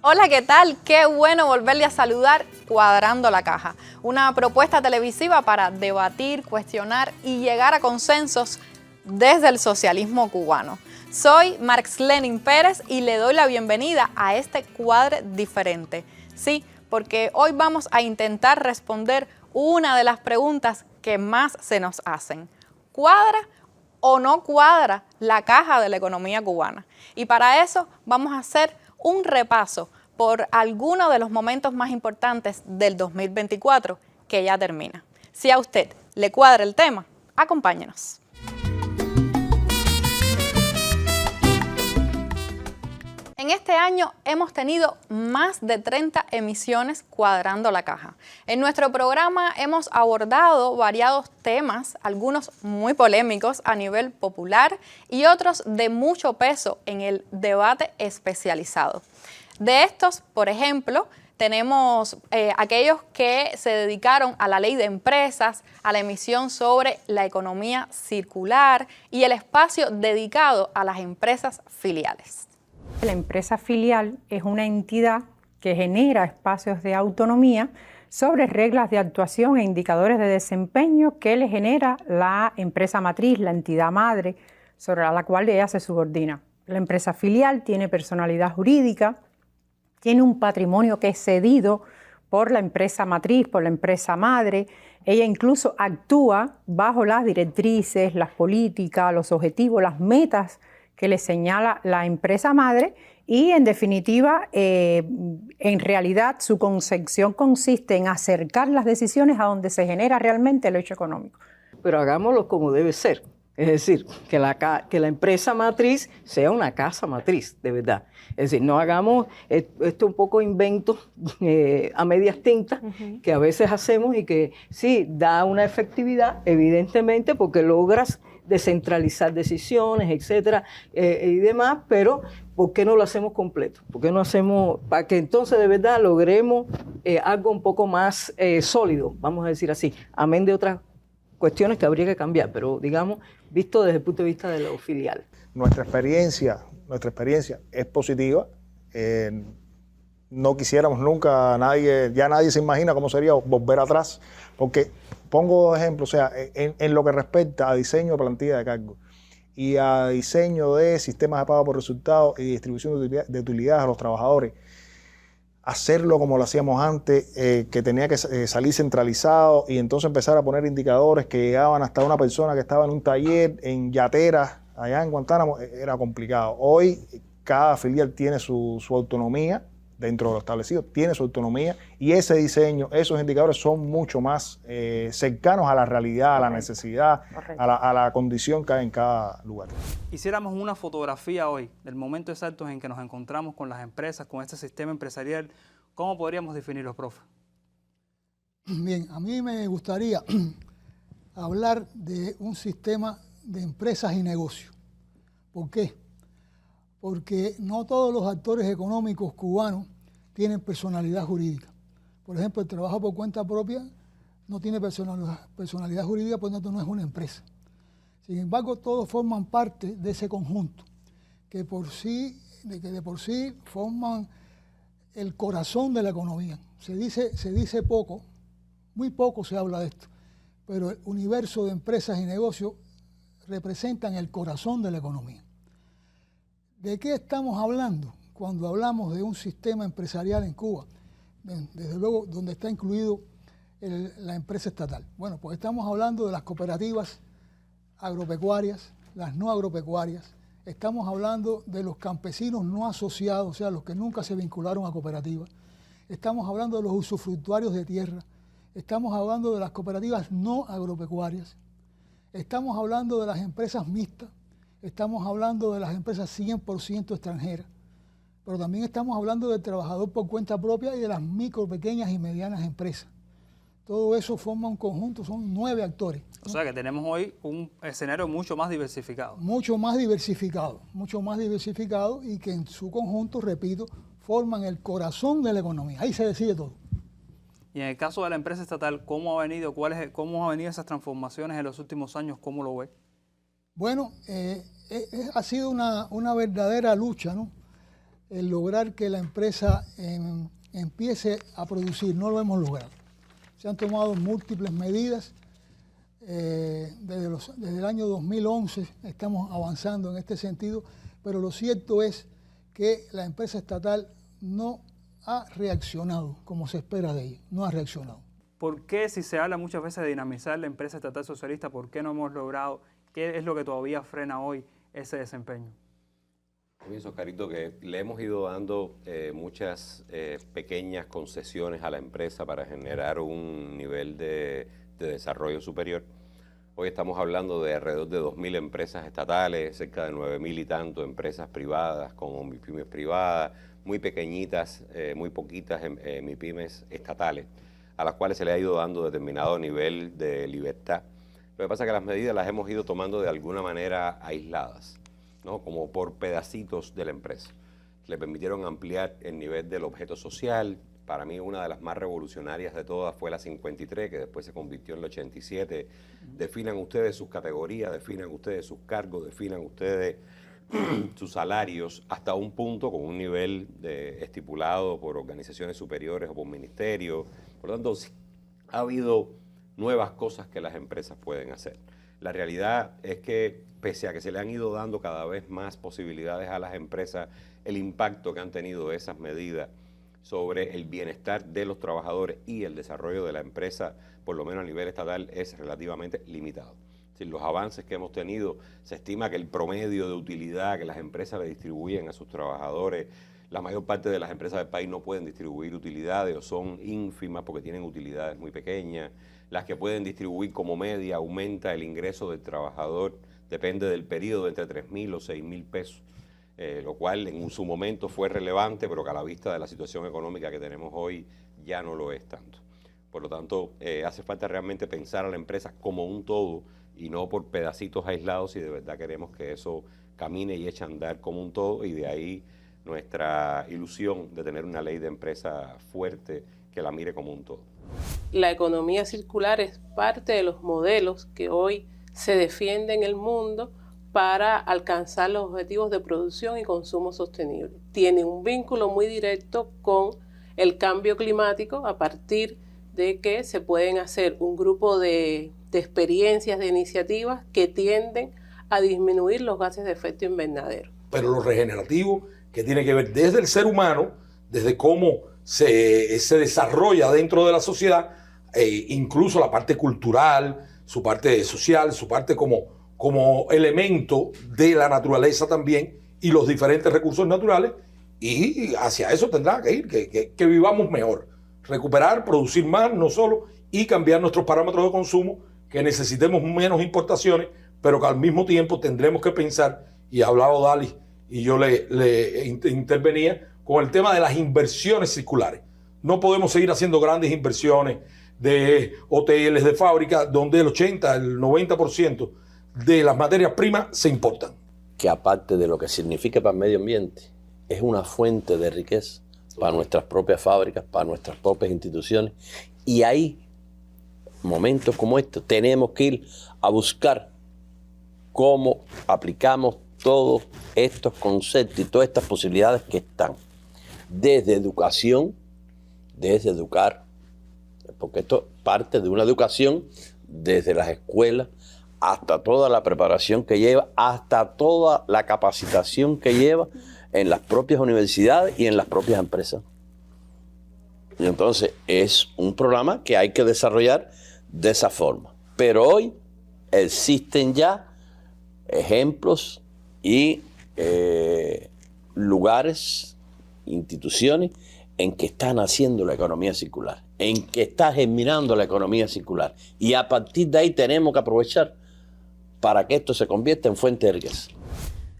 Hola, ¿qué tal? Qué bueno volverle a saludar Cuadrando la Caja, una propuesta televisiva para debatir, cuestionar y llegar a consensos desde el socialismo cubano. Soy Marx Lenin Pérez y le doy la bienvenida a este cuadre diferente. Sí, porque hoy vamos a intentar responder una de las preguntas que más se nos hacen. ¿Cuadra o no cuadra la caja de la economía cubana? Y para eso vamos a hacer un repaso por algunos de los momentos más importantes del 2024 que ya termina. Si a usted le cuadra el tema, acompáñenos. En este año hemos tenido más de 30 emisiones Cuadrando la Caja. En nuestro programa hemos abordado variados temas, algunos muy polémicos a nivel popular y otros de mucho peso en el debate especializado. De estos, por ejemplo, tenemos aquellos que se dedicaron a la ley de empresas, a la emisión sobre la economía circular y el espacio dedicado a las empresas filiales. La empresa filial es una entidad que genera espacios de autonomía sobre reglas de actuación e indicadores de desempeño que le genera la empresa matriz, la entidad madre, sobre la cual ella se subordina. La empresa filial tiene personalidad jurídica, tiene un patrimonio que es cedido por la empresa matriz, por la empresa madre. Ella incluso actúa bajo las directrices, las políticas, los objetivos, las metas que le señala la empresa madre y, en definitiva, en realidad su concepción consiste en acercar las decisiones a donde se genera realmente el hecho económico. Pero hagámoslo como debe ser. Es decir, que la empresa matriz sea una casa matriz, de verdad. Es decir, no hagamos esto un poco invento a medias tintas que a veces hacemos y que sí, da una efectividad, evidentemente, porque logras descentralizar decisiones, etcétera, y demás, pero ¿por qué no lo hacemos completo? ¿Por qué no hacemos, para que entonces de verdad logremos algo un poco más sólido, vamos a decir así, amén de otras cuestiones que habría que cambiar, pero digamos, visto desde el punto de vista de lo filial. Nuestra experiencia es positiva. No quisiéramos nunca, ya nadie se imagina cómo sería volver atrás, porque pongo dos ejemplos, o sea, en lo que respecta a diseño de plantilla de cargo y a diseño de sistemas de pago por resultados y distribución de utilidades a los trabajadores, hacerlo como lo hacíamos antes, que tenía que salir centralizado y entonces empezar a poner indicadores que llegaban hasta una persona que estaba en un taller en Yateras, allá en Guantánamo, era complicado. Hoy cada filial tiene su autonomía dentro de lo establecido, tiene su autonomía y ese diseño, esos indicadores son mucho más cercanos a la realidad, a la necesidad, a la condición que hay en cada lugar. Hiciéramos una fotografía hoy del momento exacto en que nos encontramos con las empresas, con este sistema empresarial, ¿cómo podríamos definirlo, profe? Bien, a mí me gustaría hablar de un sistema de empresas y negocios. ¿Por qué? Porque no todos los actores económicos cubanos tienen personalidad jurídica. Por ejemplo, el trabajo por cuenta propia no tiene personalidad jurídica, por lo tanto no es una empresa. Sin embargo, todos forman parte de ese conjunto, que de por sí forman el corazón de la economía. Se dice poco, muy poco se habla de esto, pero el universo de empresas y negocios representan el corazón de la economía. ¿De qué estamos hablando cuando hablamos de un sistema empresarial en Cuba? Desde luego, donde está incluido la empresa estatal. Bueno, pues estamos hablando de las cooperativas agropecuarias, las no agropecuarias. Estamos hablando de los campesinos no asociados, o sea, los que nunca se vincularon a cooperativas. Estamos hablando de los usufructuarios de tierra. Estamos hablando de las cooperativas no agropecuarias. Estamos hablando de las empresas mixtas. Estamos hablando de las empresas 100% extranjeras, pero también estamos hablando del trabajador por cuenta propia y de las micro, pequeñas y medianas empresas. Todo eso forma un conjunto, son 9 actores, ¿no? O sea que tenemos hoy un escenario mucho más diversificado. Mucho más diversificado y que en su conjunto, repito, forman el corazón de la economía. Ahí se decide todo. Y en el caso de la empresa estatal, ¿cómo han venido esas transformaciones en los últimos años? ¿Cómo lo ve? Bueno, ha sido una verdadera lucha, ¿no? el lograr que la empresa empiece a producir. No lo hemos logrado. Se han tomado múltiples medidas. Desde el año 2011 estamos avanzando en este sentido, pero lo cierto es que la empresa estatal no ha reaccionado como se espera de ella, no ha reaccionado. ¿Por qué, si se habla muchas veces de dinamizar la empresa estatal socialista, por qué no hemos logrado? ¿Qué es lo que todavía frena hoy ese desempeño? Yo pienso, Oscarito, que le hemos ido dando muchas pequeñas concesiones a la empresa para generar un nivel de desarrollo superior. Hoy estamos hablando de alrededor de 2.000 empresas estatales, cerca de 9.000 y tanto empresas privadas, con MIPYMES privadas, muy pequeñitas, muy poquitas MIPYMES estatales, a las cuales se le ha ido dando determinado nivel de libertad. Lo que pasa es que las medidas las hemos ido tomando de alguna manera aisladas, ¿no? Como por pedacitos de la empresa. Le permitieron ampliar el nivel del objeto social. Para mí una de las más revolucionarias de todas fue la 53, que después se convirtió en la 87. Definan ustedes sus categorías, definan ustedes sus cargos, definan ustedes sus salarios hasta un punto con un nivel estipulado por organizaciones superiores o por ministerios. Por lo tanto, ha habido nuevas cosas que las empresas pueden hacer. La realidad es que, pese a que se le han ido dando cada vez más posibilidades a las empresas, el impacto que han tenido esas medidas sobre el bienestar de los trabajadores y el desarrollo de la empresa, por lo menos a nivel estatal, es relativamente limitado. Si los avances que hemos tenido, se estima que el promedio de utilidad que las empresas le distribuyen a sus trabajadores, la mayor parte de las empresas del país no pueden distribuir utilidades o son ínfimas porque tienen utilidades muy pequeñas. Las que pueden distribuir como media aumenta el ingreso del trabajador, depende del periodo, entre 3.000 o 6.000 pesos. Lo cual en su momento fue relevante, pero que a la vista de la situación económica que tenemos hoy ya no lo es tanto. Por lo tanto, hace falta realmente pensar a la empresa como un todo y no por pedacitos aislados, si de verdad queremos que eso camine y eche a andar como un todo, y de ahí nuestra ilusión de tener una ley de empresa fuerte que la mire como un todo. La economía circular es parte de los modelos que hoy se defienden en el mundo para alcanzar los objetivos de producción y consumo sostenible. Tiene un vínculo muy directo con el cambio climático a partir de que se pueden hacer un grupo de experiencias, de iniciativas que tienden a disminuir los gases de efecto invernadero. Pero lo regenerativo, que tiene que ver desde el ser humano, desde cómo se desarrolla dentro de la sociedad, incluso la parte cultural, su parte social, su parte como elemento de la naturaleza también y los diferentes recursos naturales, y hacia eso tendrá que ir, que vivamos mejor, recuperar, producir más, no solo, y cambiar nuestros parámetros de consumo, que necesitemos menos importaciones, pero que al mismo tiempo tendremos que pensar, y ha hablado Daly, y yo le intervenía, con el tema de las inversiones circulares. No podemos seguir haciendo grandes inversiones de hoteles, de fábricas, donde el 80, el 90% de las materias primas se importan. Que aparte de lo que significa para el medio ambiente, es una fuente de riqueza para nuestras propias fábricas, para nuestras propias instituciones. Y ahí, momentos como estos, tenemos que ir a buscar cómo aplicamos todos estos conceptos y todas estas posibilidades que están. Desde educación, desde educar, porque esto parte de una educación desde las escuelas, hasta toda la preparación que lleva, hasta toda la capacitación que lleva en las propias universidades y en las propias empresas. Y entonces es un programa que hay que desarrollar de esa forma. Pero hoy existen ya ejemplos y lugares, instituciones en que están haciendo la economía circular, en que está germinando la economía circular. Y a partir de ahí tenemos que aprovechar para que esto se convierta en fuente de riqueza.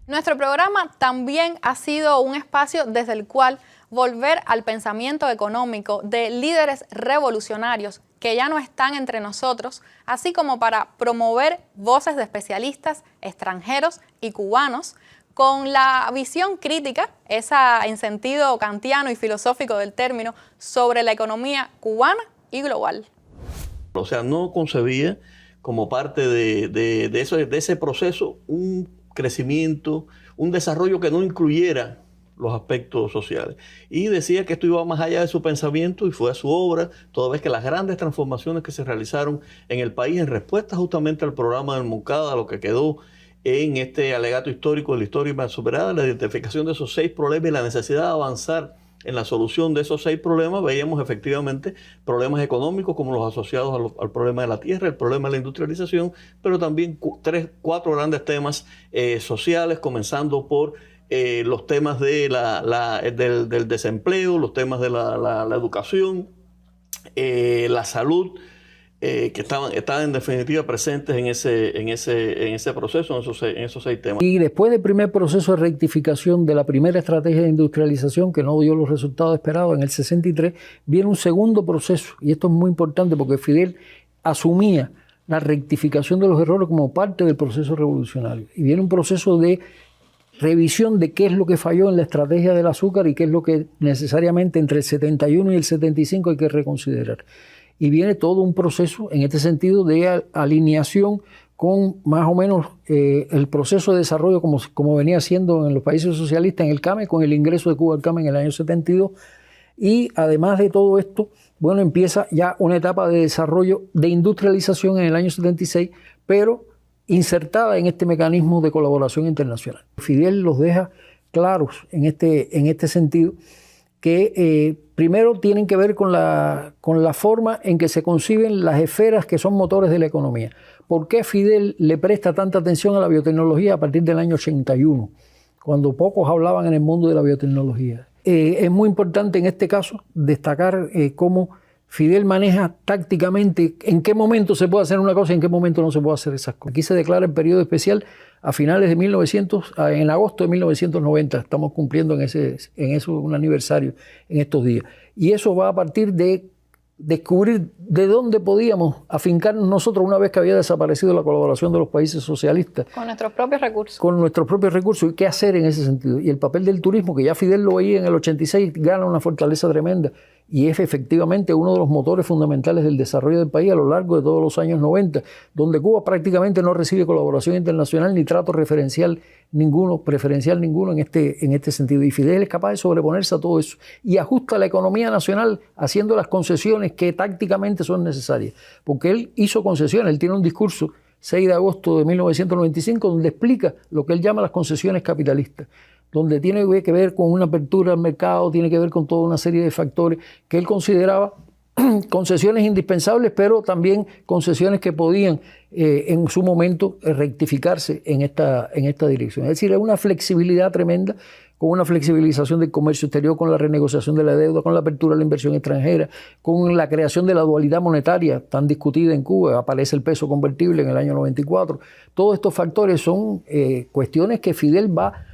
Nuestro programa también ha sido un espacio desde el cual volver al pensamiento económico de líderes revolucionarios que ya no están entre nosotros, así como para promover voces de especialistas extranjeros y cubanos con la visión crítica, esa en sentido kantiano y filosófico del término, sobre la economía cubana y global. O sea, no concebía como parte de ese proceso un crecimiento, un desarrollo que no incluyera los aspectos sociales. Y decía que esto iba más allá de su pensamiento y fue a su obra, toda vez que las grandes transformaciones que se realizaron en el país en respuesta justamente al programa del Moncada, lo que quedó en este alegato histórico de la historia más superada, la identificación de esos 6 problemas y la necesidad de avanzar en la solución de esos 6 problemas, veíamos efectivamente problemas económicos como los asociados al problema de la tierra, el problema de la industrialización, pero también 4 grandes temas sociales, comenzando por los temas de del desempleo, los temas de la educación, la salud, que estaban en definitiva presentes en ese proceso, en esos 6 temas. Y después del primer proceso de rectificación de la primera estrategia de industrialización, que no dio los resultados esperados en el 63, viene un segundo proceso, y esto es muy importante porque Fidel asumía la rectificación de los errores como parte del proceso revolucionario. Y viene un proceso de revisión de qué es lo que falló en la estrategia del azúcar y qué es lo que necesariamente entre el 71 y el 75 hay que reconsiderar. Y viene todo un proceso en este sentido de alineación con más o menos el proceso de desarrollo como venía siendo en los países socialistas en el CAME, con el ingreso de Cuba al CAME en el año 72. Y además de todo esto, bueno, empieza ya una etapa de desarrollo de industrialización en el año 76, pero insertada en este mecanismo de colaboración internacional. Fidel los deja claros en este sentido, que primero tienen que ver con la forma en que se conciben las esferas que son motores de la economía. ¿Por qué Fidel le presta tanta atención a la biotecnología a partir del año 81, cuando pocos hablaban en el mundo de la biotecnología? Es muy importante en este caso destacar cómo Fidel maneja tácticamente en qué momento se puede hacer una cosa y en qué momento no se puede hacer esas cosas. Aquí se declara el periodo especial a finales de en agosto de 1990. Estamos cumpliendo en eso un aniversario en estos días. Y eso va a partir de descubrir de dónde podíamos afincarnos nosotros una vez que había desaparecido la colaboración de los países socialistas. Con nuestros propios recursos. Con nuestros propios recursos y qué hacer en ese sentido. Y el papel del turismo, que ya Fidel lo veía en el 86, gana una fortaleza tremenda y es efectivamente uno de los motores fundamentales del desarrollo del país a lo largo de todos los años 90, donde Cuba prácticamente no recibe colaboración internacional ni trato preferencial ninguno en este sentido. Y Fidel es capaz de sobreponerse a todo eso y ajusta la economía nacional haciendo las concesiones que tácticamente son necesarias, porque él hizo concesiones. Él tiene un discurso 6 de agosto de 1995 donde explica lo que él llama las concesiones capitalistas, donde tiene que ver con una apertura al mercado, tiene que ver con toda una serie de factores que él consideraba concesiones indispensables, pero también concesiones que podían en su momento rectificarse en esta dirección. Es decir, es una flexibilidad tremenda, con una flexibilización del comercio exterior, con la renegociación de la deuda, con la apertura a la inversión extranjera, con la creación de la dualidad monetaria tan discutida en Cuba. Aparece el peso convertible en el año 94. Todos estos factores son cuestiones que Fidel va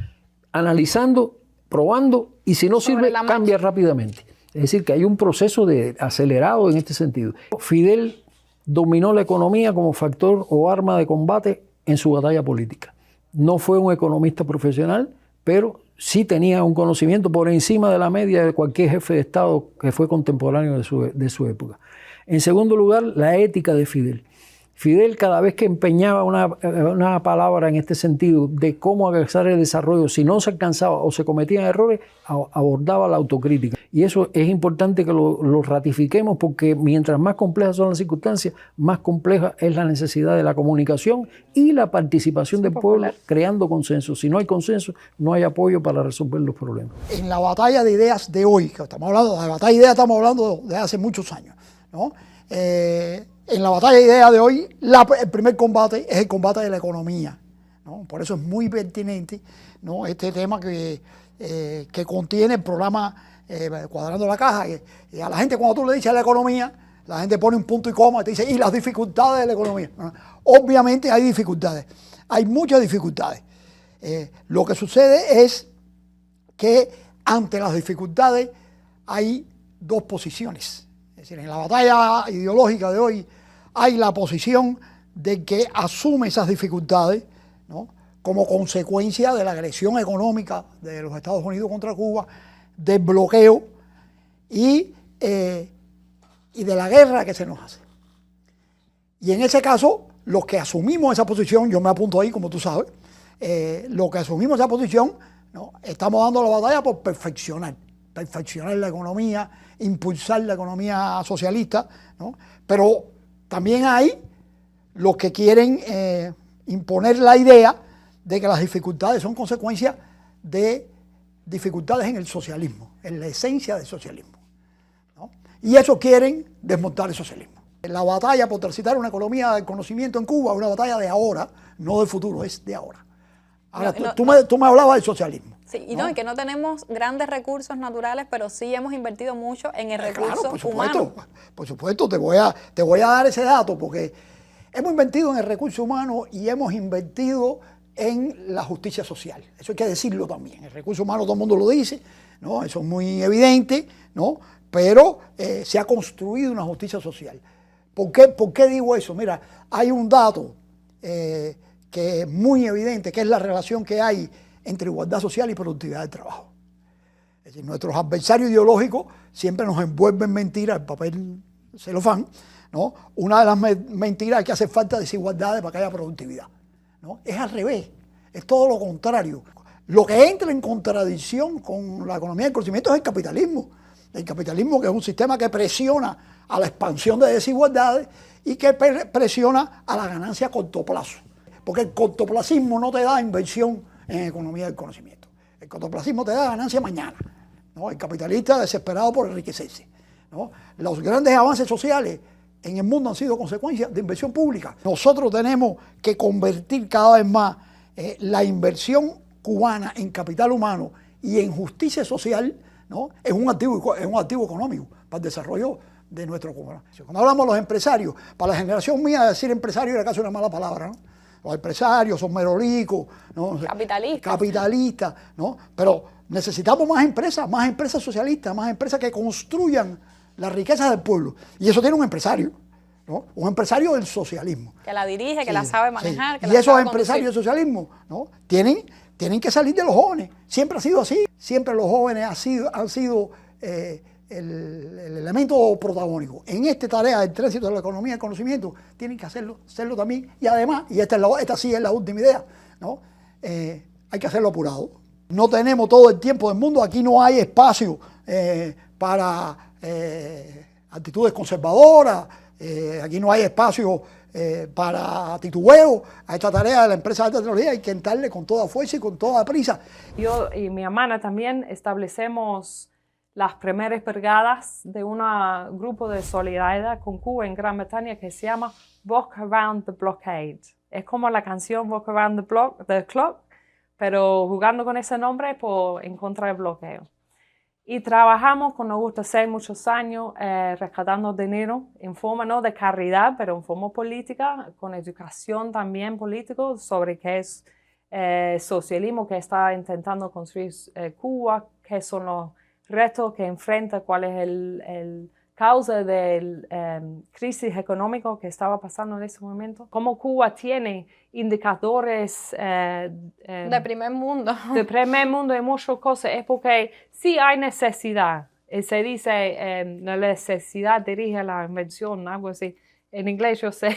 analizando, probando, y si no sirve, cambia rápidamente. Es decir, que hay un proceso acelerado en este sentido. Fidel dominó la economía como factor o arma de combate en su batalla política. No fue un economista profesional, pero sí tenía un conocimiento por encima de la media de cualquier jefe de Estado que fue contemporáneo de su época. En segundo lugar, la ética de Fidel. Fidel, cada vez que empeñaba una palabra en este sentido de cómo alcanzar el desarrollo, si no se alcanzaba o se cometían errores, abordaba la autocrítica. Y eso es importante que lo ratifiquemos, porque mientras más complejas son las circunstancias, más compleja es la necesidad de la comunicación y la participación del pueblo creando consenso. Si no hay consenso, no hay apoyo para resolver los problemas. En la batalla de ideas de hoy, que estamos hablando de la batalla de ideas, estamos hablando de hace muchos años, ¿no? En la batalla de ideas de hoy, el primer combate es el combate de la economía, ¿no? Por eso es muy pertinente, ¿no?, este tema que contiene el programa Cuadrando la Caja. Y a la gente, cuando tú le dices la economía, la gente pone un punto y coma y te dice, ¿y las dificultades de la economía? ¿No? Obviamente hay dificultades, hay muchas dificultades. Lo que sucede es que ante las dificultades hay dos posiciones. Es decir, en la batalla ideológica de hoy hay la posición de que asume esas dificultades, ¿no?, como consecuencia de la agresión económica de los Estados Unidos contra Cuba, del bloqueo y de la guerra que se nos hace. Y en ese caso, los que asumimos esa posición, yo me apunto ahí, como tú sabes, los que asumimos esa posición, ¿no? Estamos dando la batalla por perfeccionar la economía, impulsar la economía socialista, ¿no? Pero también hay los que quieren imponer la idea de que las dificultades son consecuencia de dificultades en el socialismo, en la esencia del socialismo, ¿no? Y eso quieren desmontar el socialismo. La batalla por transitar una economía del conocimiento en Cuba es una batalla de ahora, no del futuro, es de ahora. Ahora, tú me hablabas del socialismo. Sí, y que no tenemos grandes recursos naturales, pero sí hemos invertido mucho en el recurso humano. Por supuesto, te voy a dar ese dato, porque hemos invertido en el recurso humano y hemos invertido en la justicia social. Eso hay que decirlo también. El recurso humano todo el mundo lo dice, ¿no? Eso es muy evidente, ¿no? Pero se ha construido una justicia social. ¿Por qué digo eso? Mira, hay un dato que es muy evidente, que es la relación que hay entre igualdad social y productividad del trabajo. Es decir, nuestros adversarios ideológicos siempre nos envuelven mentiras, el papel celofán, ¿no? Una de las mentiras es que hace falta desigualdades para que haya productividad, ¿no? Es al revés, es todo lo contrario. Lo que entra en contradicción con la economía del conocimiento es el capitalismo. El capitalismo, que es un sistema que presiona a la expansión de desigualdades y que presiona a la ganancia a corto plazo. Porque el cortoplacismo no te da inversión en economía del conocimiento. El cortoplacismo te da ganancia mañana, ¿no? El capitalista desesperado por enriquecerse, ¿no? Los grandes avances sociales en el mundo han sido consecuencia de inversión pública. Nosotros tenemos que convertir cada vez más la inversión cubana en capital humano y en justicia social, ¿no? Es un activo económico para el desarrollo de nuestro cubano. Cuando hablamos de los empresarios, para la generación mía decir empresario era casi una mala palabra, ¿no? Los empresarios son meroricos, ¿no? Capitalistas, ¿no? Pero necesitamos más empresas socialistas, más empresas que construyan las riquezas del pueblo. Y eso tiene un empresario, ¿no? Un empresario del socialismo. Que la dirige, que la sabe manejar. Y esos empresarios del socialismo, ¿no? Tienen que salir de los jóvenes. Siempre ha sido así. Siempre los jóvenes han sido el elemento protagónico. En esta tarea del tránsito de la economía del conocimiento, tienen que hacerlo también. Y además, y esta sí es la última idea, ¿no? Hay que hacerlo apurado. No tenemos todo el tiempo del mundo. Aquí no hay espacio para actitudes conservadoras. Aquí no hay espacio para titubeo. A esta tarea de la empresa de alta tecnología hay que entrarle con toda fuerza y con toda prisa. Yo y mi hermana también establecemos las primeras brigadas de un grupo de solidaridad con Cuba en Gran Bretaña que se llama Walk Around the Blockade. Es como la canción Walk Around the Clock, pero jugando con ese nombre en contra del bloqueo. Y trabajamos, como nos gusta hacer muchos años, rescatando dinero en forma no de caridad, pero en forma política, con educación también política sobre qué es socialismo que está intentando construir Cuba, qué son los retos que enfrenta, cuál es el causa de crisis económica que estaba pasando en ese momento. Cómo Cuba tiene indicadores de primer mundo. De primer mundo y muchas cosas. Es porque sí hay necesidad. Se dice la necesidad dirige a la invención, algo así. En inglés yo sé.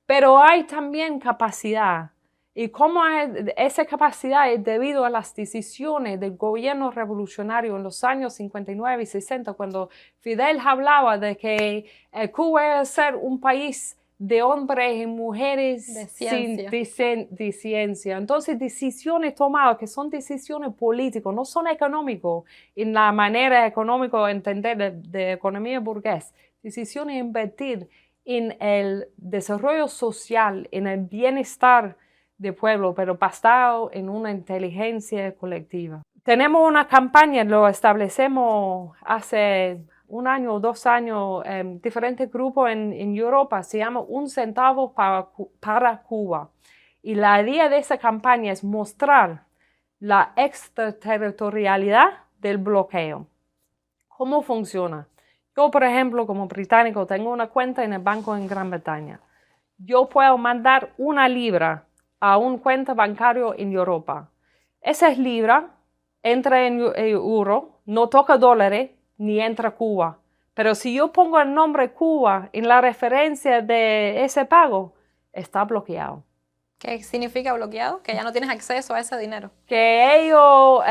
Pero hay también capacidad. Y cómo esa capacidad es debido a las decisiones del gobierno revolucionario en los años 59 y 60, cuando Fidel hablaba de que Cuba es ser un país de hombres y mujeres de ciencia. Entonces, decisiones tomadas que son decisiones políticas, no son económicas, en la manera económica de entender de economía burgués. Decisiones invertir en el desarrollo social, en el bienestar de pueblo, pero basado en una inteligencia colectiva. Tenemos una campaña, lo establecemos hace 1 año o 2 años, diferentes grupos en Europa, se llama Un Centavo para Cuba. Y la idea de esa campaña es mostrar la extraterritorialidad del bloqueo. ¿Cómo funciona? Yo, por ejemplo, como británico, tengo una cuenta en el banco en Gran Bretaña. Yo puedo mandar 1 libra a una cuenta bancaria en Europa. Esa libra entra en euro, no toca dólares, ni entra a Cuba. Pero si yo pongo el nombre Cuba en la referencia de ese pago, está bloqueado. ¿Qué significa bloqueado? Que ya no tienes acceso a ese dinero. Que ellos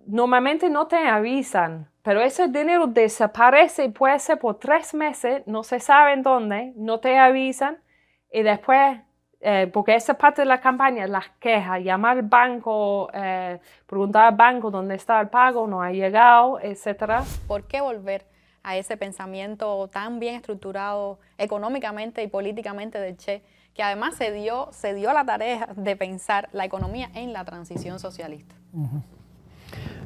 normalmente no te avisan, pero ese dinero desaparece, puede ser por 3 meses, no se sabe en dónde, no te avisan, y después, porque esa parte de la campaña, las quejas, llamar al banco, preguntar al banco dónde está el pago, no ha llegado, etc. ¿Por qué volver a ese pensamiento tan bien estructurado económicamente y políticamente del Che, que además se dio la tarea de pensar la economía en la transición socialista?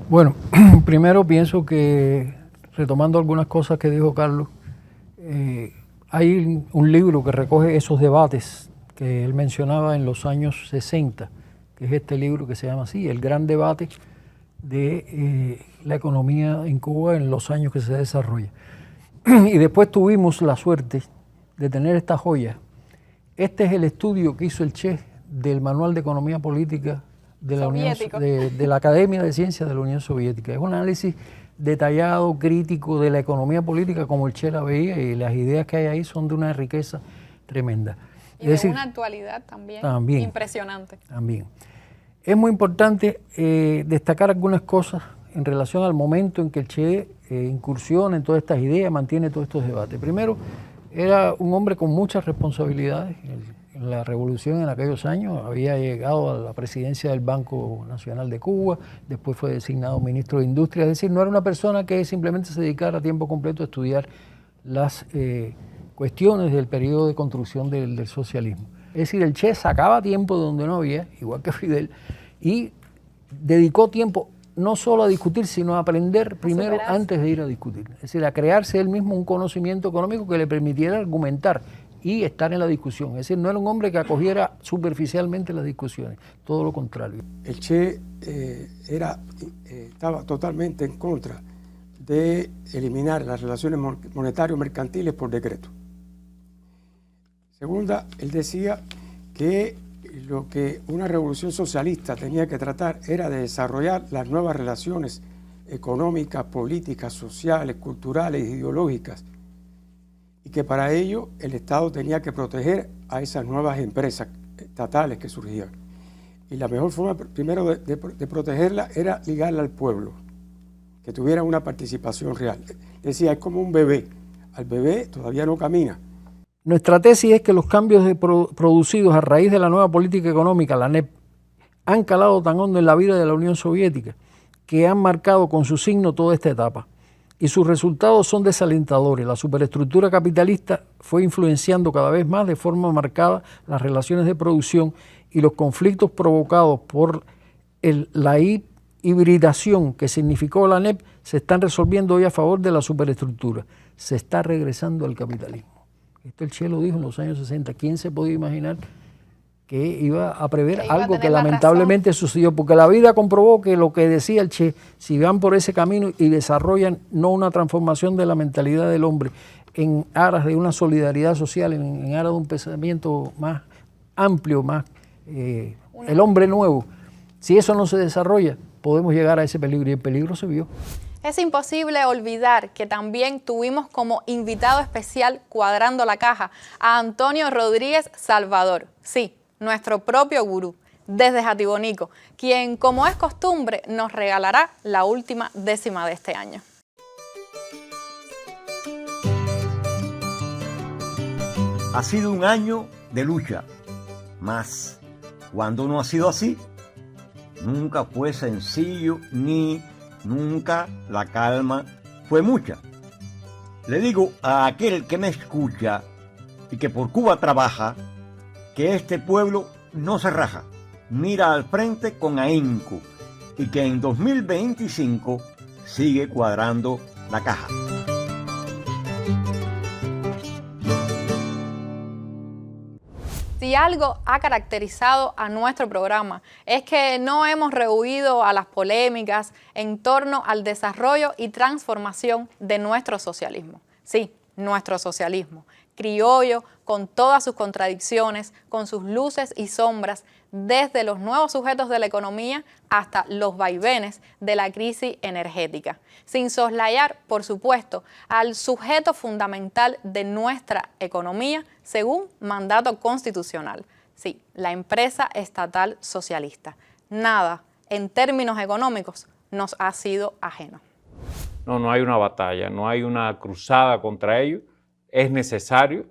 Bueno, primero pienso que, retomando algunas cosas que dijo Carlos, hay un libro que recoge esos debates que él mencionaba en los años 60, que es este libro que se llama así, El Gran Debate de la economía en Cuba en los años que se desarrolla. Y después tuvimos la suerte de tener esta joya. Este es el estudio que hizo el Che del Manual de Economía Política de la, de la Academia de Ciencias de la Unión Soviética. Es un análisis detallado, crítico de la economía política como el Che la veía, y las ideas que hay ahí son de una riqueza tremenda. Y es decir, una actualidad también impresionante. También. Es muy importante destacar algunas cosas en relación al momento en que el Che incursiona en todas estas ideas, mantiene todos estos debates. Primero, era un hombre con muchas responsabilidades. En la revolución en aquellos años había llegado a la presidencia del Banco Nacional de Cuba, después fue designado ministro de Industria, es decir, no era una persona que simplemente se dedicara a tiempo completo a estudiar las cuestiones del periodo de construcción del socialismo. Es decir, el Che sacaba tiempo de donde no había, igual que Fidel, y dedicó tiempo no solo a discutir, sino a aprender primero antes de ir a discutir. Es decir, a crearse él mismo un conocimiento económico que le permitiera argumentar y estar en la discusión. Es decir, no era un hombre que acogiera superficialmente las discusiones, todo lo contrario. El Che estaba totalmente en contra de eliminar las relaciones monetario-mercantiles por decreto. Segunda, él decía que lo que una revolución socialista tenía que tratar era de desarrollar las nuevas relaciones económicas, políticas, sociales, culturales, ideológicas, y que para ello el Estado tenía que proteger a esas nuevas empresas estatales que surgían. Y la mejor forma, primero, de protegerla era ligarla al pueblo, que tuviera una participación real. Decía, es como un bebé. Al bebé todavía no camina. Nuestra tesis es que los cambios producidos a raíz de la nueva política económica, la NEP, han calado tan hondo en la vida de la Unión Soviética que han marcado con su signo toda esta etapa. Y sus resultados son desalentadores. La superestructura capitalista fue influenciando cada vez más de forma marcada las relaciones de producción, y los conflictos provocados por la hibridación que significó la NEP se están resolviendo hoy a favor de la superestructura. Se está regresando al capitalismo. Esto el Che lo dijo en los años 60. ¿Quién se podía imaginar que iba a prever algo que lamentablemente sucedió? Porque la vida comprobó que lo que decía el Che, si van por ese camino y desarrollan no una transformación de la mentalidad del hombre en aras de una solidaridad social, en aras de un pensamiento más amplio, más el hombre nuevo, si eso no se desarrolla, podemos llegar a ese peligro, y el peligro se vio. Es imposible olvidar que también tuvimos como invitado especial, cuadrando la caja, a Antonio Rodríguez Salvador. Sí, nuestro propio gurú, desde Jatibonico, quien, como es costumbre, nos regalará la última décima de este año. Ha sido un año de lucha, mas cuando no ha sido así, nunca fue sencillo ni nunca la calma fue mucha. Le digo a aquel que me escucha y que por Cuba trabaja, que este pueblo no se raja, mira al frente con ahínco, y que en 2025 sigue cuadrando la caja. Si algo ha caracterizado a nuestro programa es que no hemos rehuido a las polémicas en torno al desarrollo y transformación de nuestro socialismo. Sí, nuestro socialismo, criollo, con todas sus contradicciones, con sus luces y sombras, desde los nuevos sujetos de la economía hasta los vaivenes de la crisis energética, sin soslayar, por supuesto, al sujeto fundamental de nuestra economía según mandato constitucional, Sí, la empresa estatal socialista. Nada, en términos económicos, nos ha sido ajeno. No hay una batalla, no hay una cruzada contra ellos. Es necesario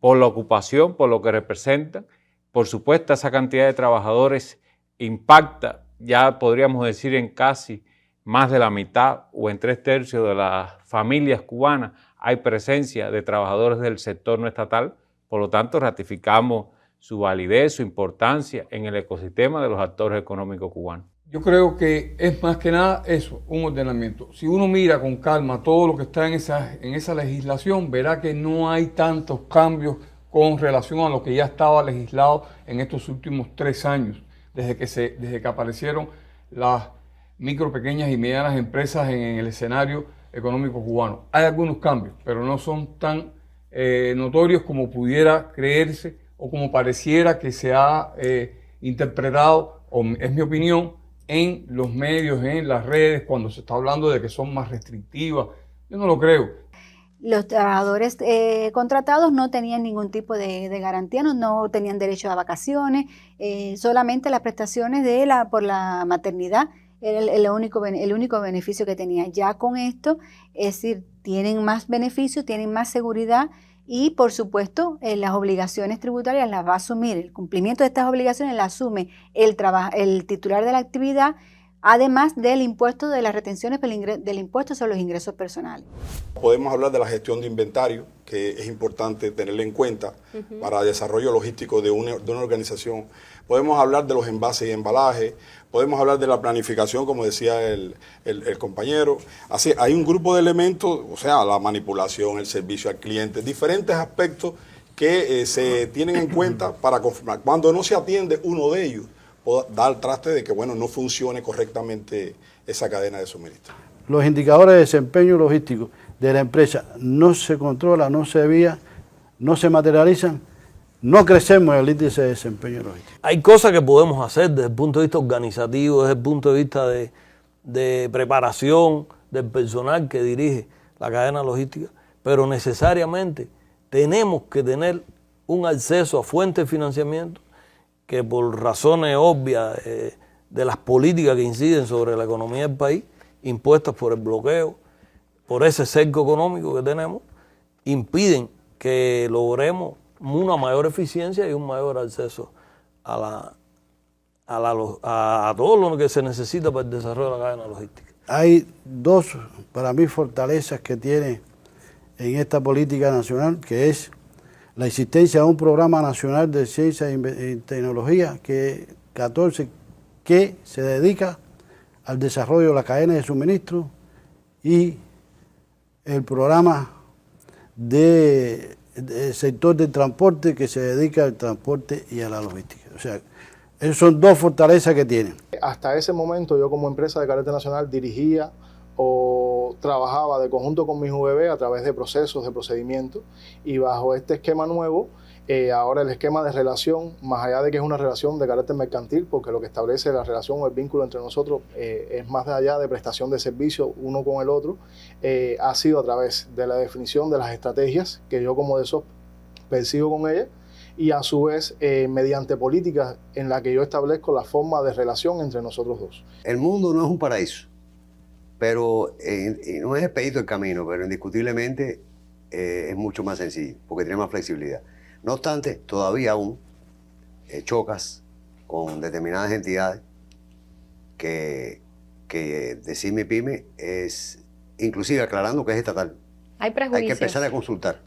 por la ocupación, por lo que representan. Por supuesto, esa cantidad de trabajadores impacta, ya podríamos decir, en casi más de la mitad o en 3/3 de las familias cubanas hay presencia de trabajadores del sector no estatal. Por lo tanto, ratificamos su validez, su importancia en el ecosistema de los actores económicos cubanos. Yo creo que es más que nada eso, un ordenamiento. Si uno mira con calma todo lo que está en esa legislación, verá que no hay tantos cambios con relación a lo que ya estaba legislado en estos últimos 3 años, desde que aparecieron las micro, pequeñas y medianas empresas en el escenario económico cubano. Hay algunos cambios, pero no son tan notorios como pudiera creerse o como pareciera que se ha interpretado, o es mi opinión, en los medios, en las redes, cuando se está hablando de que son más restrictivas. Yo no lo creo. Los trabajadores contratados no tenían ningún tipo de garantía, no tenían derecho a vacaciones, solamente las prestaciones por la maternidad era el único beneficio que tenían. Ya con esto, es decir, tienen más beneficios, tienen más seguridad y, por supuesto, las obligaciones tributarias las va a asumir. El cumplimiento de estas obligaciones las asume el titular de la actividad, además del impuesto de las retenciones del impuesto sobre los ingresos personales. Podemos hablar de la gestión de inventario, que es importante tenerla en cuenta para el desarrollo logístico de una organización. Podemos hablar de los envases y embalajes, podemos hablar de la planificación, como decía el compañero. Así, hay un grupo de elementos, o sea, la manipulación, el servicio al cliente, diferentes aspectos que se tienen en cuenta para confirmar. Cuando no se atiende uno de ellos, dar traste de que, bueno, no funcione correctamente esa cadena de suministro. Los indicadores de desempeño logístico de la empresa no se controlan, no se veían, no se materializan, no crecemos en el índice de desempeño logístico. Hay cosas que podemos hacer desde el punto de vista organizativo, desde el punto de vista de preparación del personal que dirige la cadena logística, pero necesariamente tenemos que tener un acceso a fuentes de financiamiento que por razones obvias de las políticas que inciden sobre la economía del país, impuestas por el bloqueo, por ese cerco económico que tenemos, impiden que logremos una mayor eficiencia y un mayor acceso a todo lo que se necesita para el desarrollo de la cadena logística. Hay dos, para mí, fortalezas que tiene en esta política nacional, que es la existencia de un programa nacional de ciencia y tecnología, que se dedica al desarrollo de la cadena de suministro, y el programa del sector del transporte, que se dedica al transporte y a la logística. O sea, esas son dos fortalezas que tienen. Hasta ese momento yo, como empresa de carácter nacional, dirigía o trabajaba de conjunto con mi UVB a través de procesos, de procedimientos, y bajo este esquema nuevo, ahora el esquema de relación, más allá de que es una relación de carácter mercantil, porque lo que establece la relación o el vínculo entre nosotros es más allá de prestación de servicios uno con el otro, ha sido a través de la definición de las estrategias que yo como de eso persigo con ellas, y a su vez mediante políticas en las que yo establezco la forma de relación entre nosotros dos. El mundo no es un paraíso, pero no es expedito el camino, pero indiscutiblemente es mucho más sencillo, porque tiene más flexibilidad. No obstante, todavía aún chocas con determinadas entidades que decir mi pyme es, inclusive aclarando que es estatal. Hay prejuicios. Hay que empezar a consultar.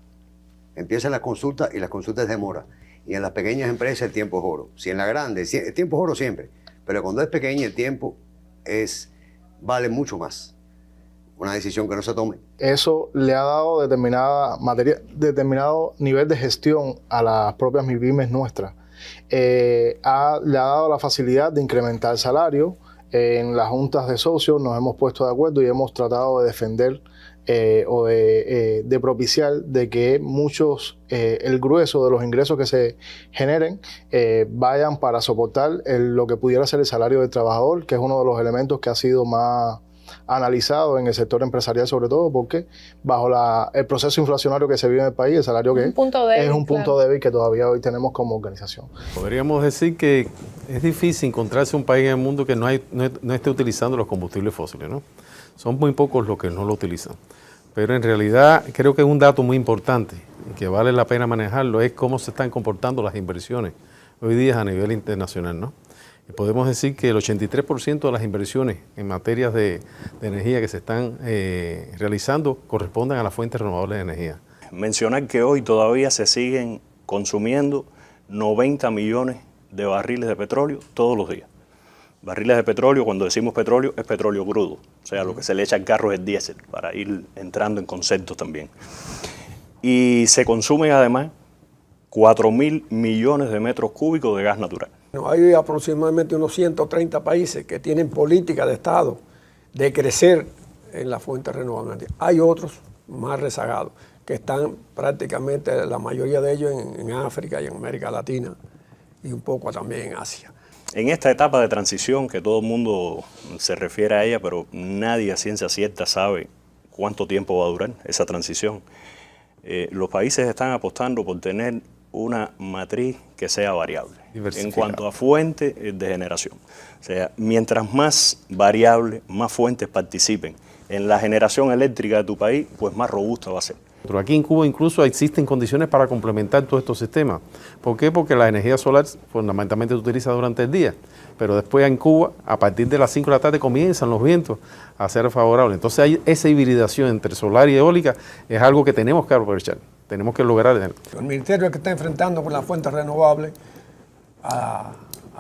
Empiezan las consultas y las consultas demoran. Y en las pequeñas empresas el tiempo es oro. Si en la grande, el tiempo es oro siempre, pero cuando es pequeña el tiempo vale mucho más. Una decisión que no se tome. Eso le ha dado determinado nivel de gestión a las propias MIPYMES nuestras. Le ha dado la facilidad de incrementar el salario. En las juntas de socios nos hemos puesto de acuerdo y hemos tratado de defender o de propiciar de que el grueso de los ingresos que se generen vayan para soportar lo que pudiera ser el salario del trabajador, que es uno de los elementos que ha sido más analizado en el sector empresarial, sobre todo porque bajo el proceso inflacionario que se vive en el país, el salario que es un punto débil que todavía hoy tenemos como organización. Podríamos decir que es difícil encontrarse un país en el mundo que no esté utilizando los combustibles fósiles, ¿no? Son muy pocos los que no lo utilizan. Pero en realidad creo que es un dato muy importante y que vale la pena manejarlo, es cómo se están comportando las inversiones hoy día a nivel internacional, ¿no? Y podemos decir que el 83% de las inversiones en materias de energía que se están realizando corresponden a las fuentes renovables de energía. Mencionar que hoy todavía se siguen consumiendo 90 millones de barriles de petróleo todos los días. Barriles de petróleo, cuando decimos petróleo, es petróleo crudo, o sea, lo que se le echa al carro es diésel, para ir entrando en conceptos también. Y se consumen además 4.000 millones de metros cúbicos de gas natural. Hay aproximadamente unos 130 países que tienen política de Estado de crecer en las fuentes renovables. Hay otros más rezagados que están prácticamente, la mayoría de ellos en África y en América Latina y un poco también en Asia. En esta etapa de transición, que todo el mundo se refiere a ella, pero nadie a ciencia cierta sabe cuánto tiempo va a durar esa transición, los países están apostando por tener una matriz que sea variable en cuanto a fuente de generación. O sea, mientras más variables, más fuentes participen en la generación eléctrica de tu país, pues más robusta va a ser. Pero aquí en Cuba incluso existen condiciones para complementar todos estos sistemas. ¿Por qué? Porque la energía solar fundamentalmente se utiliza durante el día, pero después en Cuba, a partir de las 5 de la tarde, comienzan los vientos a ser favorables. Entonces hay esa hibridación entre solar y eólica, es algo que tenemos que aprovechar, tenemos que lograr. El ministerio es el que está enfrentando con las fuentes renovables a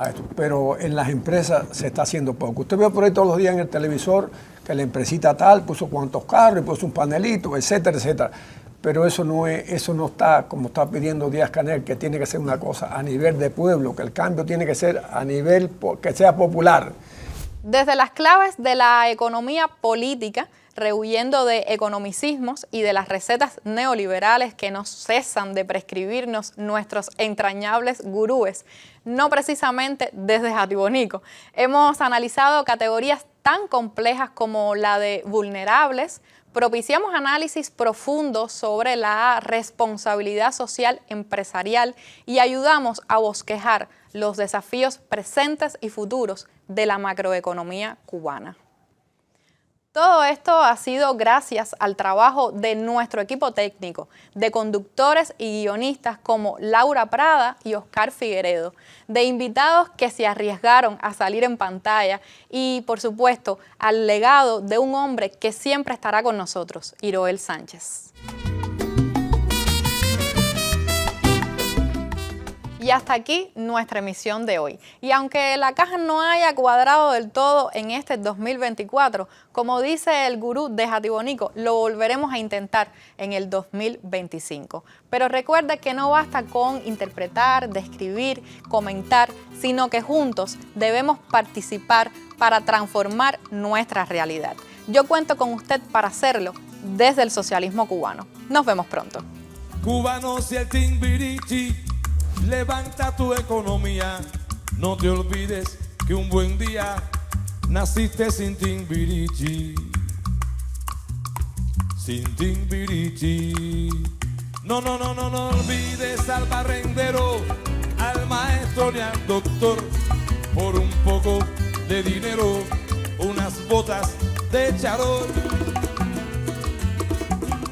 esto, pero en las empresas se está haciendo poco. Usted ve por ahí todos los días en el televisor que la empresita tal puso cuantos carros, puso un panelito, etcétera, etcétera. Pero eso no está como está pidiendo Díaz-Canel, que tiene que ser una cosa a nivel de pueblo, que el cambio tiene que ser a nivel que sea popular. Desde las claves de la economía política, rehuyendo de economicismos y de las recetas neoliberales que no cesan de prescribirnos nuestros entrañables gurúes, no precisamente desde Jatibonico, hemos analizado categorías tan complejas como la de vulnerables, propiciamos análisis profundos sobre la responsabilidad social empresarial y ayudamos a bosquejar los desafíos presentes y futuros de la macroeconomía cubana. Todo esto ha sido gracias al trabajo de nuestro equipo técnico, de conductores y guionistas como Laura Prada y Oscar Figueredo, de invitados que se arriesgaron a salir en pantalla y, por supuesto, al legado de un hombre que siempre estará con nosotros, Iroel Sánchez. Y hasta aquí nuestra emisión de hoy. Y aunque la caja no haya cuadrado del todo en este 2024, como dice el gurú de Jatibonico, lo volveremos a intentar en el 2025. Pero recuerde que no basta con interpretar, describir, comentar, sino que juntos debemos participar para transformar nuestra realidad. Yo cuento con usted para hacerlo desde el socialismo cubano. Nos vemos pronto. Cubanos y el Timbiriche, levanta tu economía, no te olvides que un buen día naciste sin Timbiriche. Sin Timbiriche. No olvides al barrendero, al maestro ni al doctor. Por un poco de dinero, unas botas de charol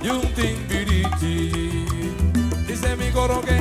y un Timbiriche. Dice mi coro que